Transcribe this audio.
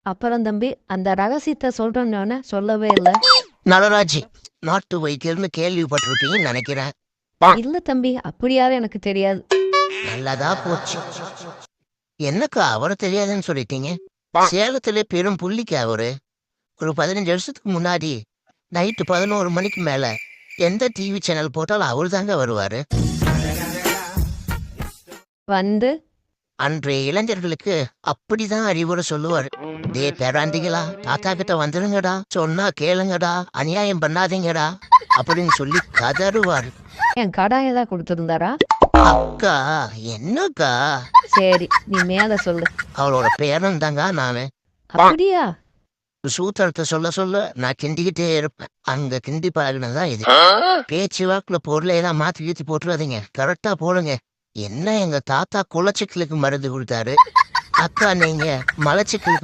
அப்புறம் தம்பி அந்த ரகசியத்தை சொல்றேன்னு சொல்லவே இல்ல. நலராஜ் நாட்டு வைத்தியர்னு கேள்விப்பட்டிருப்பீங்கன்னு நினைக்கிறேன். இல்ல தம்பி, அப்படி யாரும் எனக்கு தெரியாது. நல்லதா போச்சு. என்னக்கா அவரை தெரியாதுன்னு சொல்லிட்டீங்க? சேலத்துல பெரும் புள்ளிக்கு அவரு. ஒரு 15 வருஷத்துக்கு முன்னாடி நைட்டு 11 மணிக்கு மேல எந்த டிவி சேனல் போட்டாலும் அவரு தாங்க வருவாரு. வந்து அன்றைய இளைஞர்களுக்கு அப்படிதான் அறிவுரை சொல்லுவாரு. டே பேராண்டிகளா, தாத்தா கிட்ட வந்துருங்கடா, சொன்னா கேளுங்கடா, அநியாயம் பண்ணாதீங்கடா அப்படின்னு சொல்லி கதறுவாரு. என் கடன் ஏதாவது கொடுத்துருந்தாரா? அக்கா என்னக்கா? சரி, நீ மேல சொல்லு. அவரோட பேரன் தாங்க நானு. அப்படியா? சூத்திரத்தை சொல்ல சொல்ல நான் கிண்டிக்கிட்டே இருப்பேன். அங்க கிண்டி பழகினதான் இது. பேச்சு வாக்குல பொருளை ஏதாவது மாத்தி கீத்தி போட்டுறாதீங்க, கரெக்டா போடுங்க. என்ன எங்க தாத்தா குளச்சிக்கலுக்கு மருந்து கொடுத்தாரு, அக்கா நீங்க மலச்சிக்கலுக்கு